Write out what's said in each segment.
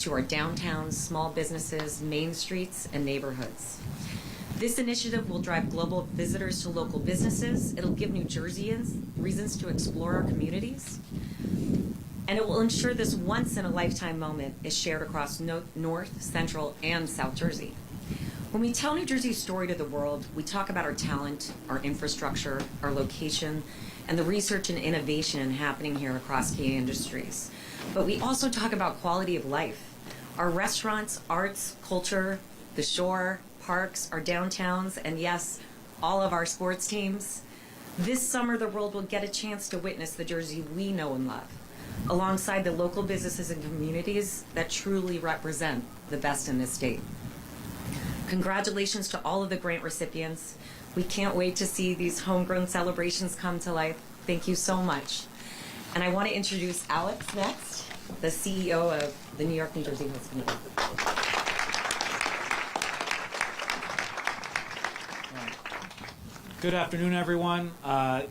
to our downtowns, small businesses, main streets, and neighborhoods. This initiative will drive global visitors to local businesses. It'll give New Jerseyans reasons to explore our communities. And it will ensure this once-in-a-lifetime moment is shared across North, Central, and South Jersey. When we tell New Jersey's story to the world, we talk about our talent, our infrastructure, our location, and the research and innovation happening here across key industries. But we also talk about quality of life. Our restaurants, arts, culture, the shore, parks, our downtowns, and yes, all of our sports teams. This summer, the world will get a chance to witness the Jersey we know and love, alongside the local businesses and communities that truly represent the best in this state. Congratulations to all of the grant recipients. We can't wait to see these homegrown celebrations come to life. Thank you so much. And I want to introduce Alex next, the CEO of the New York, New Jersey Host Committee. Good afternoon, everyone.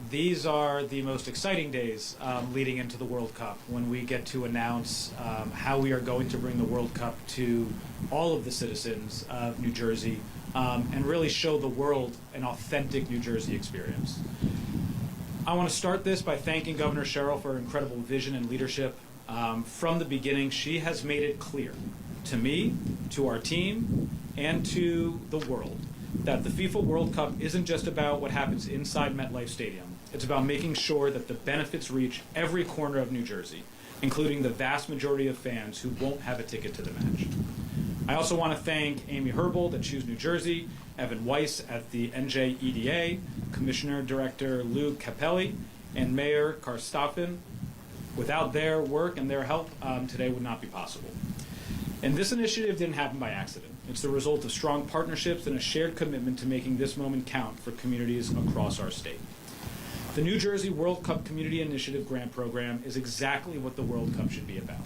These are the most exciting days leading into the World Cup, when we get to announce how we are going to bring the World Cup to all of the citizens of New Jersey and really show the world an authentic New Jersey experience. I want to start this by thanking Governor Sherrill for her incredible vision and leadership. From the beginning, she has made it clear to me, to our team, and to the world that the FIFA World Cup isn't just about what happens inside MetLife Stadium. It's about making sure that the benefits reach every corner of New Jersey, including the vast majority of fans who won't have a ticket to the match. I also want to thank Amy Herbold at Choose New Jersey, Evan Weiss at the NJEDA, Commissioner Director Lou Capelli, and Mayor Karstoffen. Without their work and their help, today would not be possible. And this initiative didn't happen by accident. It's the result of strong partnerships and a shared commitment to making this moment count for communities across our state. The New Jersey World Cup Community Initiative Grant Program is exactly what the World Cup should be about.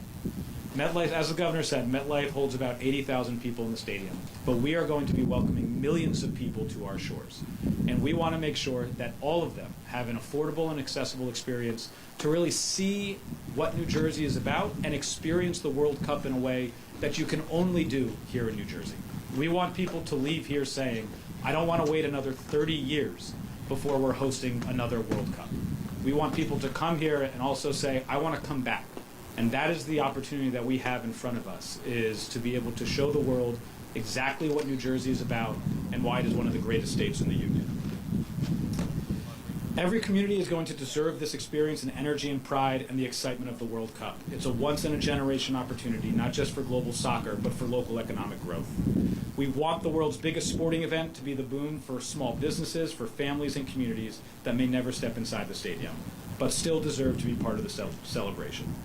MetLife, as the governor said, MetLife holds about 80,000 people in the stadium, but we are going to be welcoming millions of people to our shores. And we want to make sure that all of them have an affordable and accessible experience to really see what New Jersey is about and experience the World Cup in a way that you can only do here in New Jersey. We want people to leave here saying, I don't want to wait another 30 years before we're hosting another World Cup. We want people to come here and also say, I want to come back. And that is the opportunity that we have in front of us, is to be able to show the world exactly what New Jersey is about and why it is one of the greatest states in the Union. Every community is going to deserve this experience and energy and pride and the excitement of the World Cup. It's a once-in-a-generation opportunity, not just for global soccer, but for local economic growth. We want the world's biggest sporting event to be the boon for small businesses, for families and communities that may never step inside the stadium, but still deserve to be part of the celebration.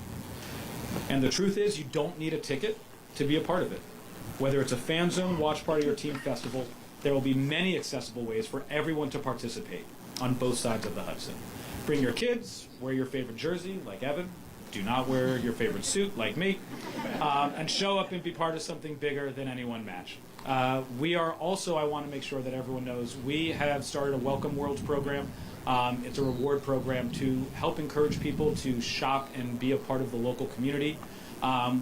And the truth is, you don't need a ticket to be a part of it. Whether it's a fan zone, watch party, or team festival, there will be many accessible ways for everyone to participate on both sides of the Hudson. Bring your kids, wear your favorite jersey, like Evan, do not wear your favorite suit, like me, and show up and be part of something bigger than any one match. We are also, I want to make sure that everyone knows, we have started a Welcome Worlds program. It's a reward program to help encourage people to shop and be a part of the local community.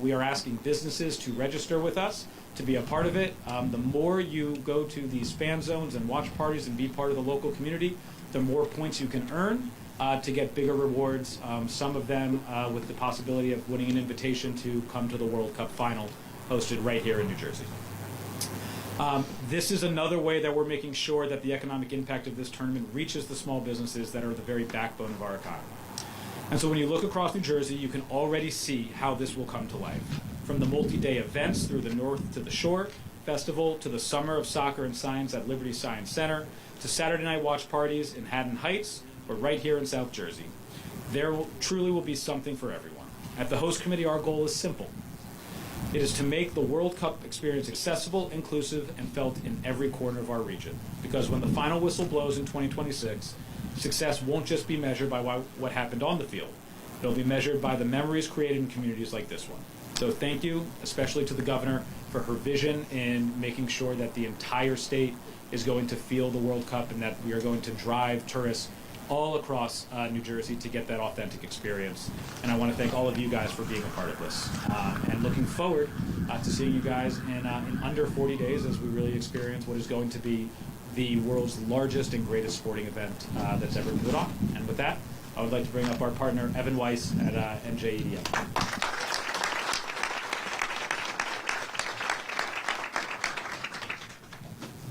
We are asking businesses to register with us to be a part of it. The more you go to these fan zones and watch parties and be part of the local community, the more points you can earn to get bigger rewards, some of them with the possibility of winning an invitation to come to the World Cup final hosted right here in New Jersey. This is another way that we're making sure that the economic impact of this tournament reaches the small businesses that are the very backbone of our economy. And so when you look across New Jersey, you can already see how this will come to life. From the multi-day events through the North to the Shore Festival, to the Summer of Soccer and Science at Liberty Science Center, to Saturday night watch parties in Haddon Heights, or right here in South Jersey. There truly will be something for everyone. At the host committee, our goal is simple. It is to make the World Cup experience accessible, inclusive, and felt in every corner of our region. Because when the final whistle blows in 2026, success won't just be measured by what happened on the field. It'll be measured by the memories created in communities like this one. So thank you, especially to the governor, for her vision in making sure that the entire state is going to feel the World Cup and that we are going to drive tourists all across New Jersey to get that authentic experience. And I want to thank all of you guys for being a part of this. And looking forward to seeing you guys in under 40 days as we really experience what is going to be the world's largest and greatest sporting event that's ever been put on. And with that, I would like to bring up our partner, Evan Weiss at NJEDM.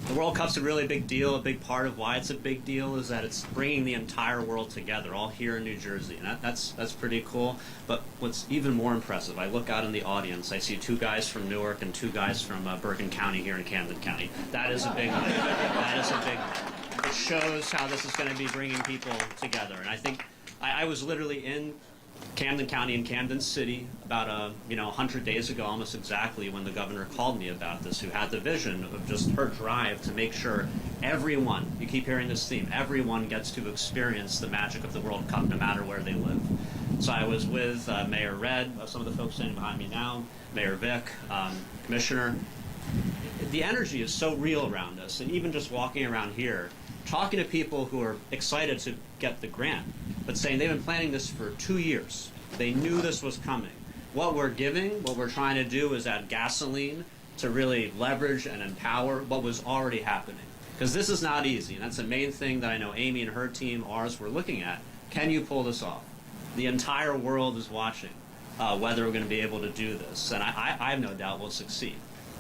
The World Cup's a really big deal. A big part of why it's a big deal is that it's bringing the entire world together, all here in New Jersey, and that's pretty cool. But what's even more impressive, I look out in the audience, I see 2 guys from Newark and 2 guys from Bergen County here in Camden County. That is a big one. That is a big one. It shows how this is going to be bringing people together. And I think I was literally in Camden County and Camden City about 100 days ago, almost exactly, when the governor called me about this, who had the vision of just her drive to make sure everyone, you keep hearing this theme, everyone gets to experience the magic of the World Cup no matter where they live. So I was with Mayor Red, some of the folks standing behind me now, Mayor Vic, Commissioner. The energy is so real around us, and even just walking around here, talking to people who are excited to get the grant, but saying they've been planning this for 2 years. They knew this was coming. What we're giving, what we're trying to do is add gasoline to really leverage and empower what was already happening. Because this is not easy, and that's the main thing that I know Amy and her team, ours, were looking at. Can you pull this off? The entire world is watching whether we're going to be able to do this, and I have no doubt we'll succeed.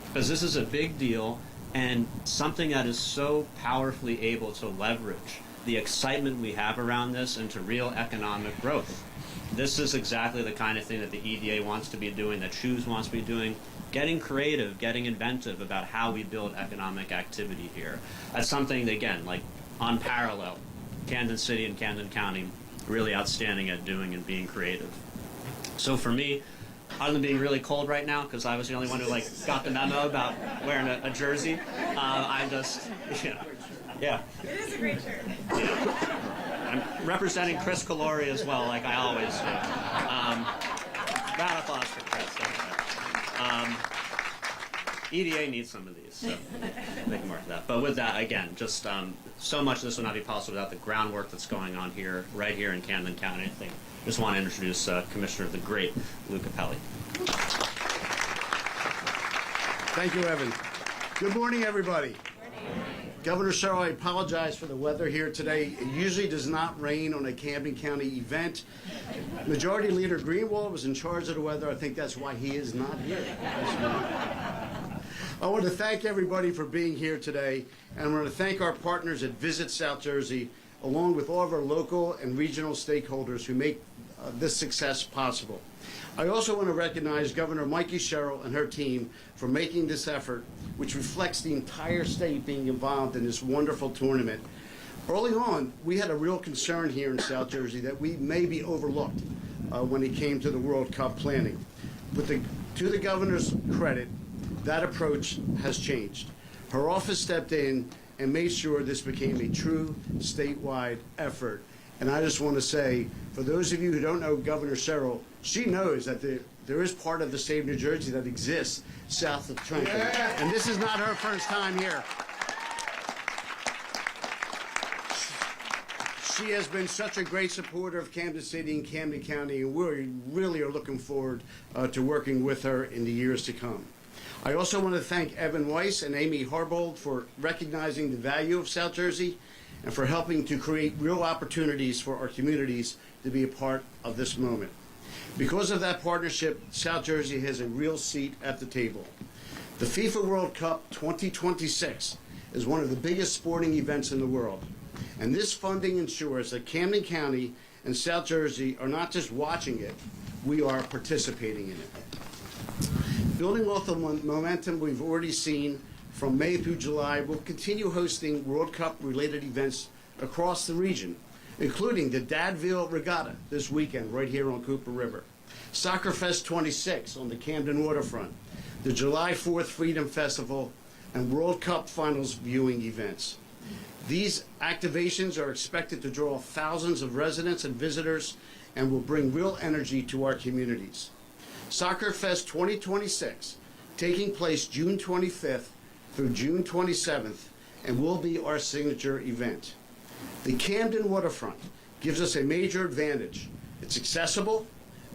Because this is a big deal, and something that is so powerfully able to leverage the excitement we have around this into real economic growth. This is exactly the kind of thing that the EDA wants to be doing, that Choose wants to be doing, getting creative, getting inventive about how we build economic activity here. That's something, again, like unparalleled. Camden City and Camden County really outstanding at doing and being creative. So for me, other than being really cold right now, because I was the only one who got the memo about wearing a jersey, I'm just, yeah. It is a great shirt. I'm representing Chris Calori as well, like I always do. Round of applause for Chris. EDA needs some of these, so they can work with that. But with that, again, just so much of this would not be possible without the groundwork that's going on here, right here in Camden County. I think just want to introduce Commissioner of the Great, Lou Capelli. Thank you, Evan. Good morning, everybody. Governor Sherrill, I apologize for the weather here today. It usually does not rain on a Camden County event. Majority Leader Greenwald was in charge of the weather. I think that's why he is not here. I want to thank everybody for being here today, and I want to thank our partners at Visit South Jersey, along with all of our local and regional stakeholders who make this success possible. I also want to recognize Governor Mikey Sherrill and her team for making this effort, which reflects the entire state being involved in this wonderful tournament. Early on, we had a real concern here in South Jersey that we may be overlooked when it came to the World Cup planning. To the governor's credit, that approach has changed. Her office stepped in and made sure this became a true statewide effort. And I just want to say, for those of you who don't know Governor Sherrill, she knows that there is part of the state of New Jersey that exists south of Trenton. Yeah. And this is not her first time here. She has been such a great supporter of Camden City and Camden County, and we really are looking forward to working with her in the years to come. I also want to thank Evan Weiss and Amy Harbold for recognizing the value of South Jersey and for helping to create real opportunities for our communities to be a part of this moment. Because of that partnership, South Jersey has a real seat at the table. The FIFA World Cup 2026 is one of the biggest sporting events in the world, and this funding ensures that Camden County and South Jersey are not just watching it, we are participating in it. Building off the momentum we've already seen from May through July, we'll continue hosting World Cup-related events across the region, including the Dadville Regatta this weekend right here on Cooper River, Soccer Fest 26 on the Camden waterfront, the July 4th Freedom Festival, and World Cup Finals viewing events. These activations are expected to draw thousands of residents and visitors and will bring real energy to our communities. Soccer Fest 2026, taking place June 25th through June 27th, and will be our signature event. The Camden waterfront gives us a major advantage. It's accessible,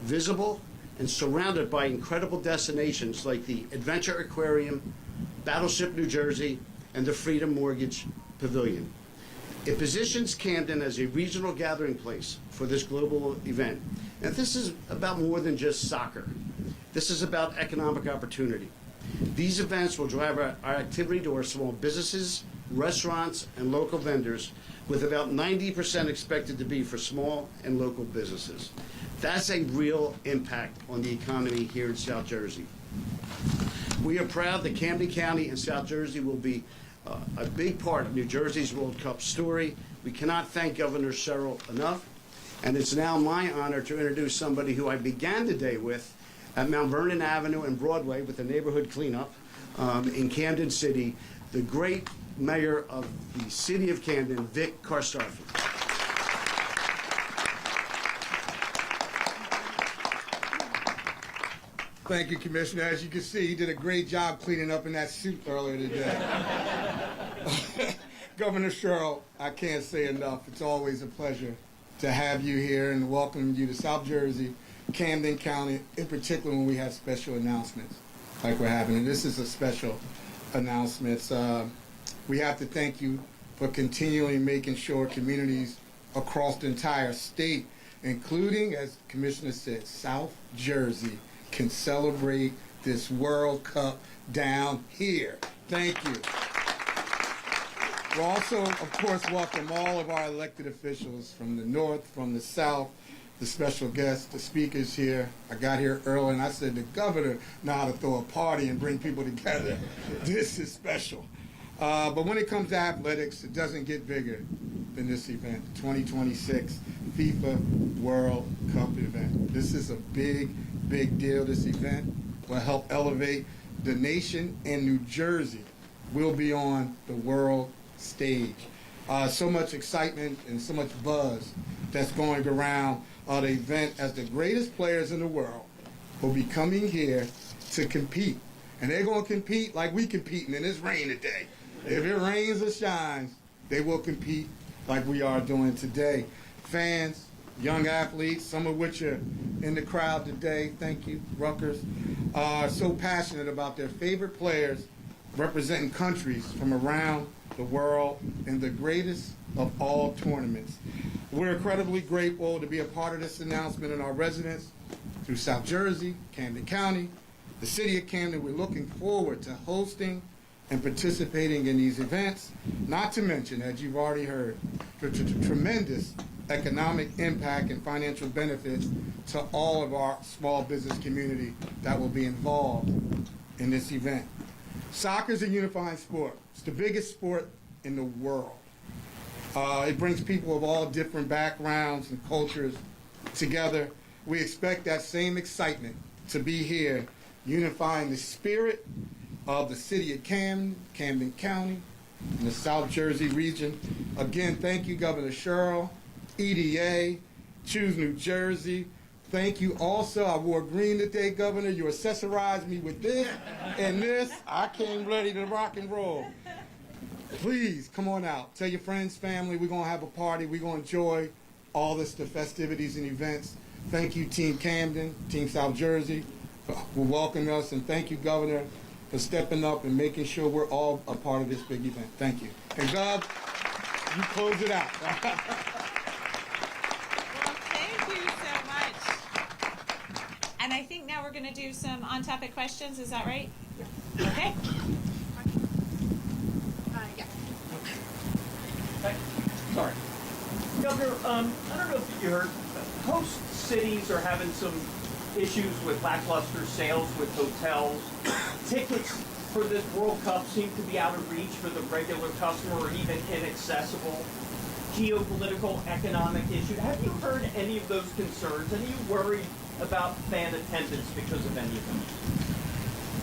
visible, and surrounded by incredible destinations like the Adventure Aquarium, Battleship New Jersey, and the Freedom Mortgage Pavilion. It positions Camden as a regional gathering place for this global event. And this is about more than just soccer. This is about economic opportunity. These events will drive our activity to our small businesses, restaurants, and local vendors, with about 90% expected to be for small and local businesses. That's a real impact on the economy here in South Jersey. We are proud that Camden County and South Jersey will be a big part of New Jersey's World Cup story. We cannot thank Governor Sherrill enough, and it's now my honor to introduce somebody who I began the day with at Mount Vernon Avenue and Broadway with the neighborhood cleanup in Camden City, the great mayor of the city of Camden, Vic Karstarfi. Thank you, Commissioner. As you can see, he did a great job cleaning up in that suit earlier today. Governor Sherrill, I can't say enough. It's always a pleasure to have you here and welcome you to South Jersey, Camden County, in particular when we have special announcements like we're having. And this is a special announcement. We have to thank you for continually making sure communities across the entire state, including, as Commissioner said, South Jersey, can celebrate this World Cup down here. Thank you. We'll also, of course, welcome all of our elected officials from the north, from the south, the special guests, the speakers here. I got here early and I said the governor know how to throw a party and bring people together. This is special. But when it comes to athletics, it doesn't get bigger than this event, 2026 FIFA World Cup event. This is a big, big deal. This event will help elevate the nation, and New Jersey will be on the world stage. So much excitement and so much buzz that's going around the event, as the greatest players in the world will be coming here to compete. And they're going to compete like we competing in this rain today. If it rains or shines, they will compete like we are doing today. Fans, young athletes, some of which are in the crowd today, thank you, Rutgers, are so passionate about their favorite players representing countries from around the world in the greatest of all tournaments. We're incredibly grateful to be a part of this announcement, and our residents through South Jersey, Camden County, the city of Camden, we're looking forward to hosting and participating in these events, not to mention, as you've already heard, the tremendous economic impact and financial benefits to all of our small business community that will be involved in this event. Soccer is a unifying sport. It's the biggest sport in the world. It brings people of all different backgrounds and cultures together. We expect that same excitement to be here, unifying the spirit of the city of Camden, Camden County, and the South Jersey region. Again, thank you, Governor Sherrill, EDA, Choose New Jersey. Thank you also. I wore green today, Governor. You accessorized me with this and this. I came ready to rock and roll. Please, come on out. Tell your friends, family, we're going to have a party. We're going to enjoy all the festivities and events. Thank you, Team Camden, Team South Jersey, for welcoming us. And thank you, Governor, for stepping up and making sure we're all a part of this big event. Thank you. And Gov, you close it out. Well, thank you so much. And I think now we're going to do some on-topic questions. Is that right? Okay. Yeah. Sorry. Governor, I don't know if you heard, host cities are having some issues with lackluster sales with hotels. Tickets for this World Cup seem to be out of reach for the regular customer, or even inaccessible. Geopolitical, economic issue. Have you heard any of those concerns? And are you worried about fan attendance because of any of them?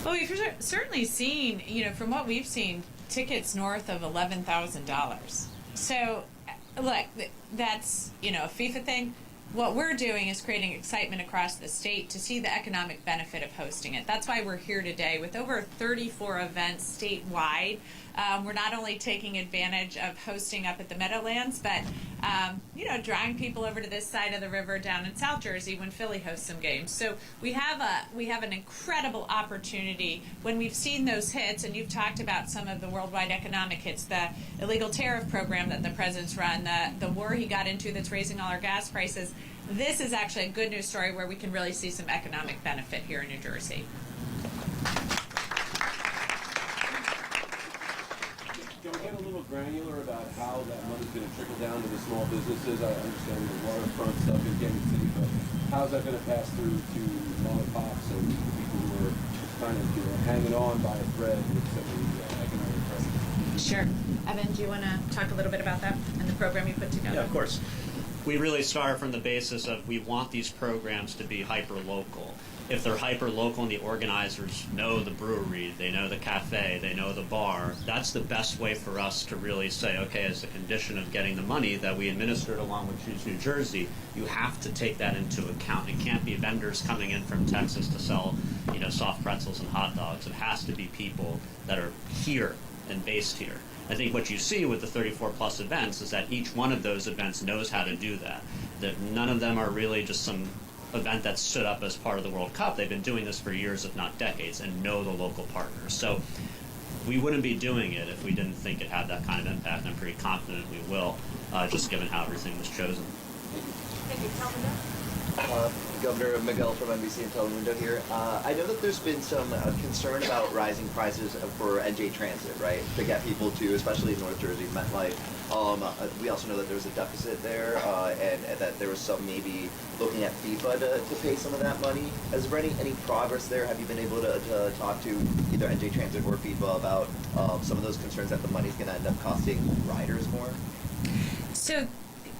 Well, we've certainly seen, from what we've seen, tickets north of $11,000. So, look, that's, a FIFA thing. what we're doing is creating excitement across the state to see the economic benefit of hosting it. That's why we're here today with over 34 events statewide. We're not only taking advantage of hosting up at the Meadowlands, but drawing people over to this side of the river down in South Jersey when Philly hosts some games. So we have an incredible opportunity when we've seen those hits, and you've talked about some of the worldwide economic hits, the illegal tariff program that the president's run, the war he got into that's raising all our gas prices. This is actually a good news story where we can really see some economic benefit here in New Jersey. Can we get a little granular about how that money's going to trickle down to the small businesses? I understand the waterfront stuff in Camden City, but how's that going to pass through to mom and pops and people who are kind of hanging on by a thread with some of the economic pressures? Sure. Evan, do you want to talk a little bit about that and the program you put together? Yeah, of course. We really start from the basis of we want these programs to be hyper-local. If they're hyper-local and the organizers know the brewery, they know the cafe, they know the bar, that's the best way for us to really say, okay, as a condition of getting the money that we administered along with Choose New Jersey, you have to take that into account. It can't be vendors coming in from Texas to sell, soft pretzels and hot dogs. It has to be people that are here and based here. I think what you see with the 34 plus events is that each one of those events knows how to do that. That none of them are really just some event that stood up as part of the World Cup. They've been doing this for years, if not decades, and know the local partners. So we wouldn't be doing it if we didn't think it had that kind of impact. I'm pretty confident we will, just given how everything was chosen. Thank you. Governor Miguel from NBC and Telemundo here. I know that there's been some concern about rising prices for NJ Transit, right? To get people to, especially in North Jersey, MetLife. We also know that there's a deficit there, and that there was some maybe looking at FIFA to pay some of that money. Is there any progress there? Have you been able to talk to either NJ Transit or FIFA about some of those concerns that the money's going to end up costing riders more? So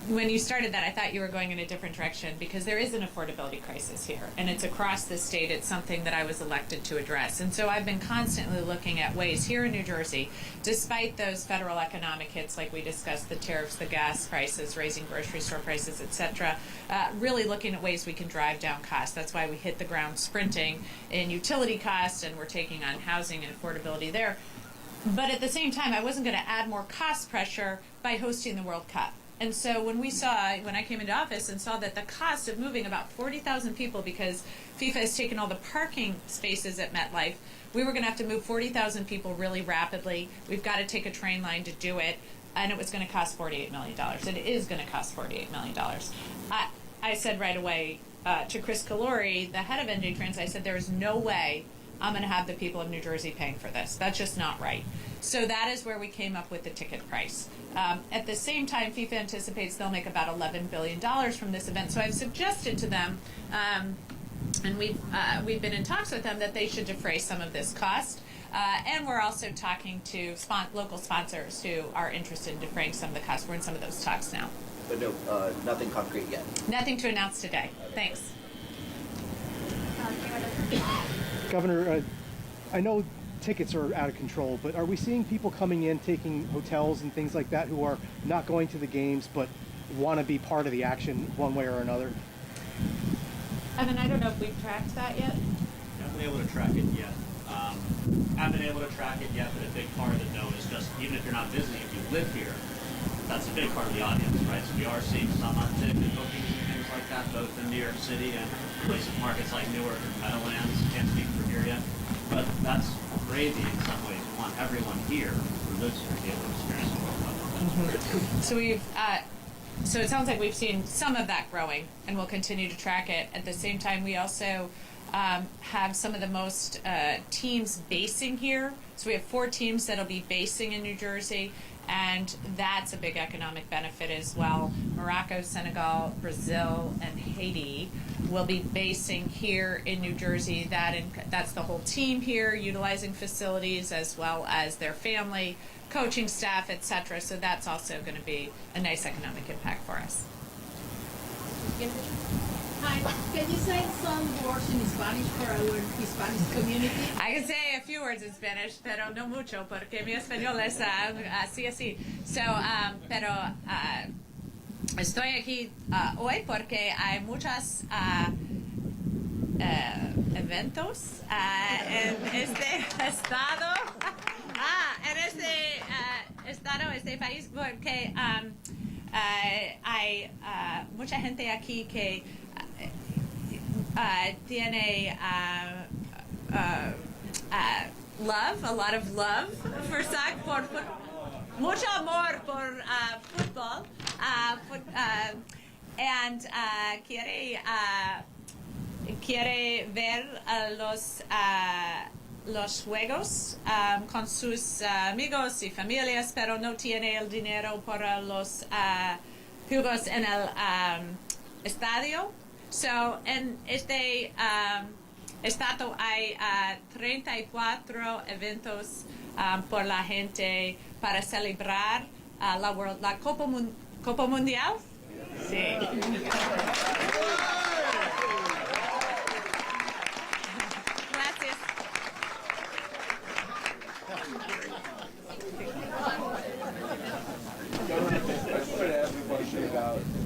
when you started that, I thought you were going in a different direction because there is an affordability crisis here, and it's across the state. It's something that I was elected to address. And so I've been constantly looking at ways here in New Jersey, despite those federal economic hits like we discussed, the tariffs, the gas prices, raising grocery store prices, etc., really looking at ways we can drive down costs. That's why we hit the ground sprinting in utility costs, and we're taking on housing and affordability there. But at the same time, I wasn't going to add more cost pressure by hosting the World Cup. And so when I came into office and saw that the cost of moving about 40,000 people, because FIFA has taken all the parking spaces at MetLife, we were going to have to move 40,000 people really rapidly. We've got to take a train line to do it, and it was going to cost $48 million. It is going to cost $48 million. I said right away to Chris Calori, the head of NJ Trans, I said, there is no way I'm going to have the people of New Jersey paying for this. That's just not right. So that is where we came up with the ticket price. At the same time, FIFA anticipates they'll make about $11 billion from this event. So I've suggested to them, and we've been in talks with them, that they should defray some of this cost. And we're also talking to local sponsors who are interested in defraying some of the costs. We're in some of those talks now. But no, nothing concrete yet. Nothing to announce today. Thanks. Governor, I know tickets are out of control, but are we seeing people coming in, taking hotels and things like that, who are not going to the games but want to be part of the action one way or another? Evan, I don't know if we've tracked that yet. Haven't been able to track it yet. Haven't been able to track it yet, but a big part of the note is just, even if you're not visiting, if you live here, that's a big part of the audience, right? So we are seeing some uptick in bookings and things like that, both in New York City and places, markets like Newark and Meadowlands. Can't speak for here yet. But that's gravy in some ways. We want everyone here who lives here to be able to experience the World Cup. Mm-hmm. So it sounds like we've seen some of that growing, and we'll continue to track it. At the same time, we also have some of the most teams basing here. So we have 4 teams that'll be basing in New Jersey, and that's a big economic benefit as well. Morocco, Senegal, Brazil, and Haiti will be basing here in New Jersey. That's the whole team here, utilizing facilities as well as their family, coaching staff, etc. So that's also going to be a nice economic impact for us. Hi, can you say some words in Spanish for our Hispanic community? I can say a few words in Spanish, pero no mucho, porque mi español es así. So, pero estoy aquí hoy porque hay muchos eventos en este estado, este país, porque hay mucha gente aquí que tiene a lot of love for soccer, mucho amor por fútbol, and quiere ver los juegos con sus amigos y familias, pero no tiene el dinero para los juegos en el estadio. So, en este estado hay 34 eventos por la gente para celebrar la Copa Mundial. Sí. Gracias.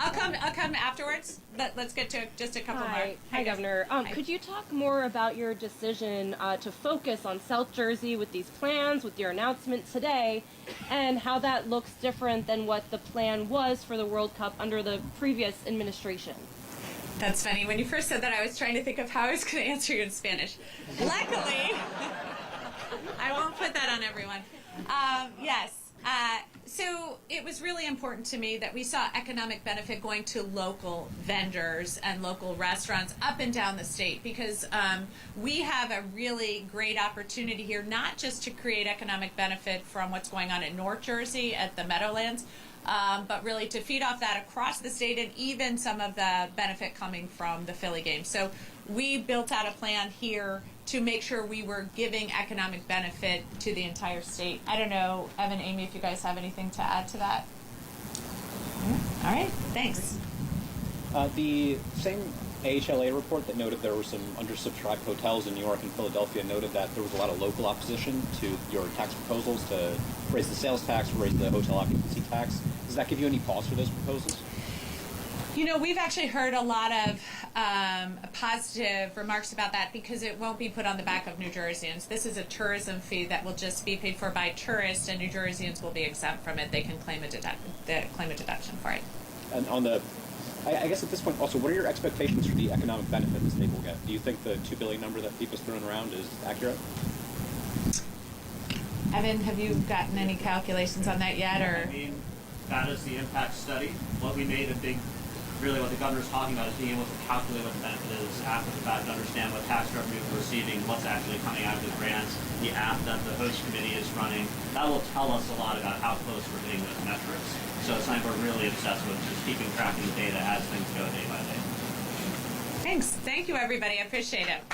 I'll come afterwards. Let's get to just a couple more. Hi, Governor. Could you talk more about your decision to focus on South Jersey with these plans, with your announcement today, and how that looks different than what the plan was for the World Cup under the previous administration? That's funny. When you first said that, I was trying to think of how I was going to answer you in Spanish. Luckily, I won't put that on everyone. Yes. So it was really important to me that we saw economic benefit going to local vendors and local restaurants up and down the state, because we have a really great opportunity here, not just to create economic benefit from what's going on in North Jersey at the Meadowlands, but really to feed off that across the state, and even some of the benefit coming from the Philly game. So we built out a plan here to make sure we were giving economic benefit to the entire state. I don't know, Evan, Amy, if you guys have anything to add to that. All right, thanks. The same AHLA report that noted there were some undersubscribed hotels in New York and Philadelphia noted that there was a lot of local opposition to your tax proposals to raise the sales tax, raise the hotel occupancy tax. Does that give you any pause for those proposals? You know, we've actually heard a lot of positive remarks about that, because it won't be put on the back of New Jerseyans. This is a tourism fee that will just be paid for by tourists, and New Jerseyans will be exempt from it. They can claim a deduction for it. And on the, I guess at this point also, what are your expectations for the economic benefit the state will get? Do you think the $2 billion number that FIFA's thrown around is accurate? Evan, have you gotten any calculations on that yet, or? I mean, that is the impact study. What we made a big, really what the governor's talking about is being able to calculate what the benefit is after the fact, to understand what tax revenue we're receiving, what's actually coming out of the grants, the app that the host committee is running. That will tell us a lot about how close we're hitting those metrics. So it's something we're really obsessed with, just keeping track of the data as things go day by day. Thanks. Thank you, everybody. I appreciate it.